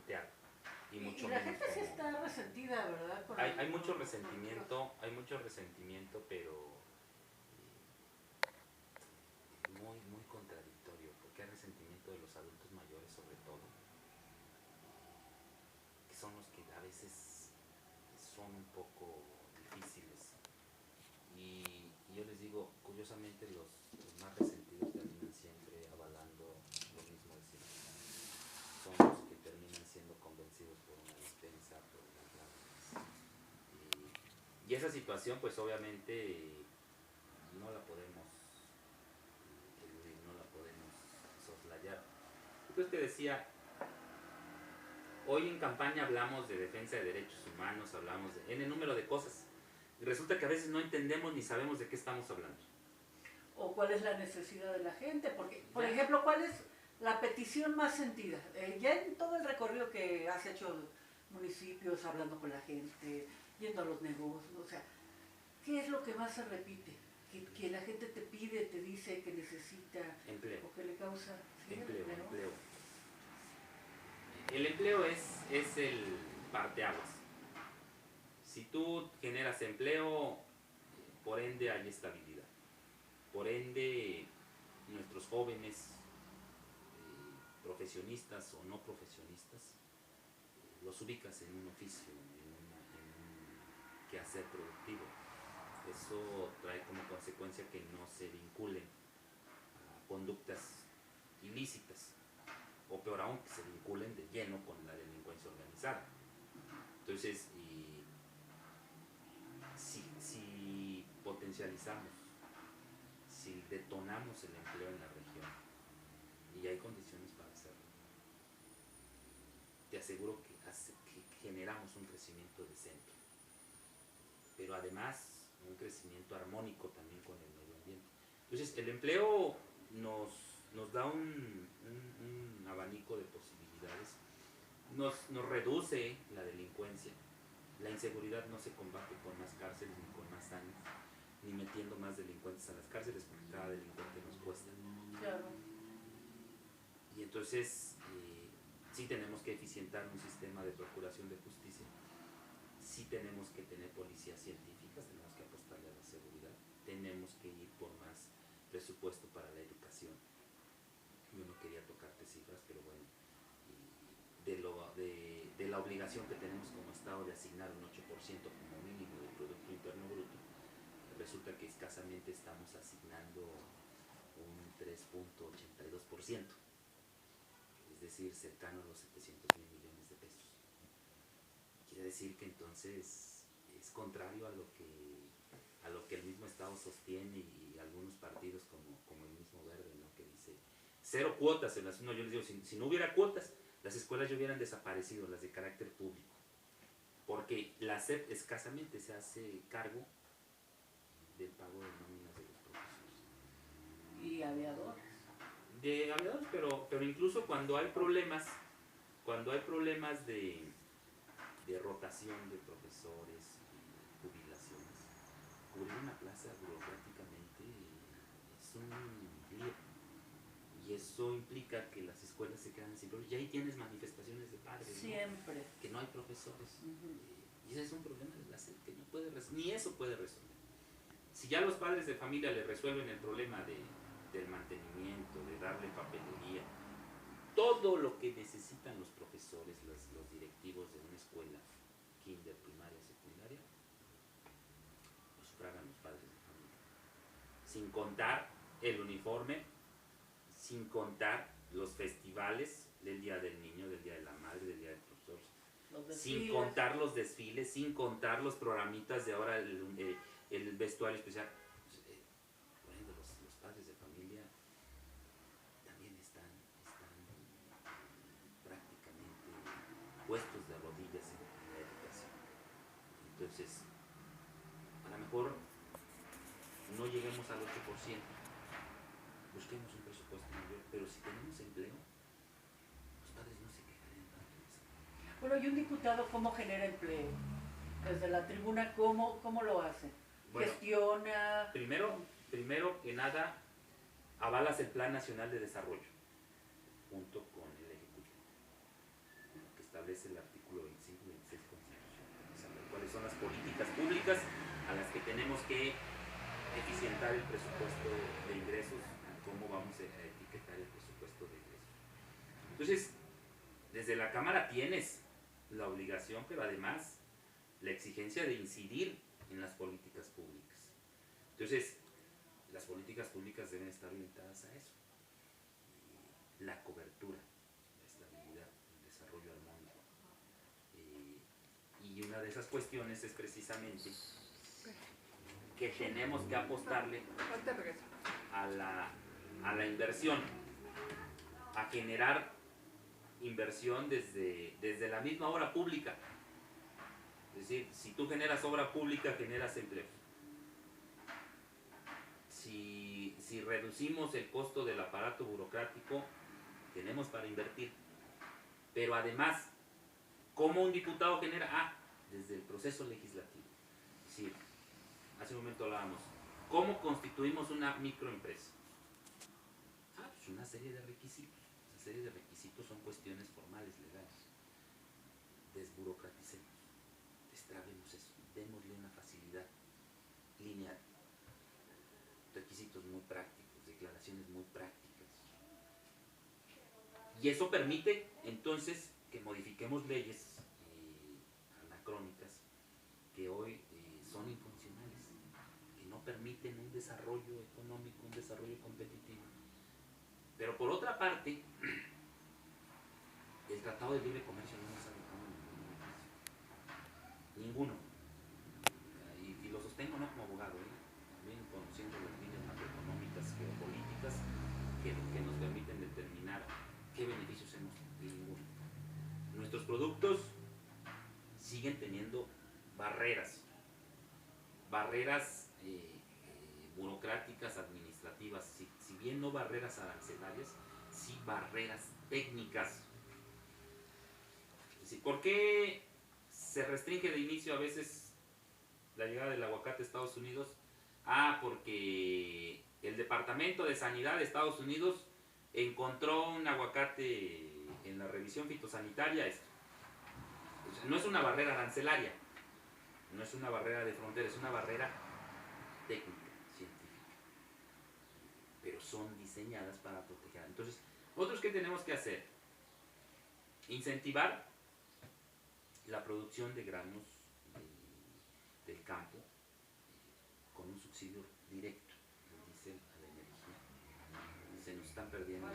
plantear. Y mucho y la menos gente sí como... está resentida, ¿verdad? Hay mucho resentimiento, pero muy, muy contradictorio, porque hay resentimiento de los adultos mayores sobre todo, que son los que a veces son un poco difíciles. Y yo les digo, curiosamente los más resentidos terminan siempre avalando lo mismo de siempre. Son los que terminan siendo convencidos por una despensa, por unas láminas. Y esa situación pues obviamente no la podemos eludir, no la podemos soslayar. Entonces te decía, hoy en campaña hablamos de defensa de derechos humanos, hablamos de N número de cosas. Y resulta que a veces no entendemos ni sabemos de qué estamos hablando. O cuál es la necesidad de la gente, porque, por Ya. ejemplo, ¿cuál es la petición más sentida? Ya en todo el recorrido que has hecho municipios, hablando con la gente, yendo a los negocios, o sea, ¿qué es lo que más se repite? Que la gente te pide, te dice que necesita, Empleo. o que le causa... ¿Sí? Empleo. El empleo es el parteaguas. Si tú generas empleo, por ende hay estabilidad. Por ende, nuestros jóvenes, profesionistas o no profesionistas, los ubicas en un oficio, en un quehacer productivo. Eso trae como consecuencia que no se vinculen a conductas ilícitas, o peor aún, que se vinculen de lleno con la delincuencia organizada. Entonces, si potencializamos, si detonamos el empleo en la región, y hay condiciones para hacerlo, te aseguro que generamos un crecimiento decente, pero además un crecimiento armónico también con el medio ambiente. Entonces, el empleo nos da un abanico de posibilidades, nos reduce la delincuencia. La inseguridad no se combate con más cárceles ni con más años, ni metiendo más delincuentes a las cárceles, porque cada delincuente nos cuesta. Claro. Y entonces sí tenemos que eficientar un sistema de procuración de justicia, sí tenemos que tener policías científicas, tenemos que apostarle a la seguridad, tenemos que ir por más presupuesto para la educación. Yo no quería tocarte cifras, pero bueno, de la obligación que tenemos como Estado de asignar un 8% como mínimo del Producto Interno Bruto, resulta que escasamente estamos asignando un 3.82%, es decir, cercano a los 700,000 millones de pesos. Quiere decir que entonces es contrario a lo que el mismo Estado sostiene, y algunos partidos como el mismo Verde, ¿no?, que dice cero cuotas en las... No, yo les digo, si no hubiera cuotas, las escuelas ya hubieran desaparecido, las de carácter público, porque la SEP escasamente se hace cargo del pago de nóminas de los profesores. Y aviadores. De aviadores, pero incluso cuando hay problemas de rotación de profesores y jubilaciones, cubrir una plaza burocráticamente es un lío. Y eso implica que las escuelas se quedan sin profesores. Y ahí tienes manifestaciones de padres, Siempre. ¿no?, que no hay profesores. Y ese es un problema de la SED que no puede resolver, ni eso puede resolver. Si ya los padres de familia le resuelven el problema del mantenimiento, de darle papelería, todo lo que necesitan los profesores, los directivos de una escuela, kinder, primaria, secundaria, lo sufragan los padres de familia. Sin contar el uniforme, sin contar los festivales del Día del Niño, del Día de la Madre, del Día del Profesor, sin contar los desfiles, sin contar los programitas de ahora, el vestuario especial. Por ejemplo, los padres de familia también están prácticamente puestos de rodillas en la educación. Entonces, a lo mejor no lleguemos al 8%, busquemos un presupuesto mayor, pero si tenemos empleo, los padres no se quejarían tanto de eso. Bueno, y un diputado, ¿cómo genera empleo? Desde la tribuna, ¿cómo lo hace? Bueno, Gestiona. primero que nada, avalas el Plan Nacional de Desarrollo junto con el Ejecutivo, que está establece el artículo 25 y 26 constitucional. O sea, cuáles son las políticas públicas a las que tenemos que eficientar el presupuesto de ingresos, cómo vamos a etiquetar el presupuesto de ingresos. Entonces, desde la Cámara tienes la obligación, pero además la exigencia de incidir en las políticas públicas. Entonces, las políticas públicas deben estar orientadas a eso. La cobertura, la estabilidad, el desarrollo armónico. Y una de esas cuestiones es precisamente que tenemos que apostarle a la inversión, a generar inversión desde la misma obra pública. Es decir, si tú generas obra pública, generas empleo. Si reducimos el costo del aparato burocrático, tenemos para invertir. Pero además, ¿cómo un diputado genera? Desde el proceso legislativo. Es decir, hace un momento hablábamos, ¿cómo constituimos una microempresa? Pues una serie de requisitos. Esa serie de requisitos son cuestiones formales, legales. Desburocraticemos, destrabemos eso, démosle una facilidad lineal. Requisitos muy prácticos, declaraciones muy prácticas. Y eso permite entonces que modifiquemos leyes anacrónicas que hoy son infuncionales, que no permiten un desarrollo económico, un desarrollo competitivo. Pero por otra parte, el Tratado de Libre Comercio no nos ha dejado ninguno. Y lo sostengo no como abogado, también conociendo las líneas macroeconómicas, geopolíticas, que nos permiten determinar qué beneficios hemos tenido. Ninguno. Nuestros productos siguen teniendo barreras burocráticas, administrativas, si bien no barreras arancelarias, sí barreras técnicas. Es decir, ¿por qué se restringe de inicio a veces la llegada del aguacate a Estados Unidos? Porque el Departamento de Sanidad de Estados Unidos encontró un aguacate en la revisión fitosanitaria. O sea, no es una barrera arancelaria, no es una barrera de frontera, es una barrera técnica, científica. Pero son diseñadas para proteger. Entonces, ¿nosotros qué tenemos que hacer? Incentivar la producción de granos del campo con un subsidio directo del diésel a la energía. Se nos están perdiendo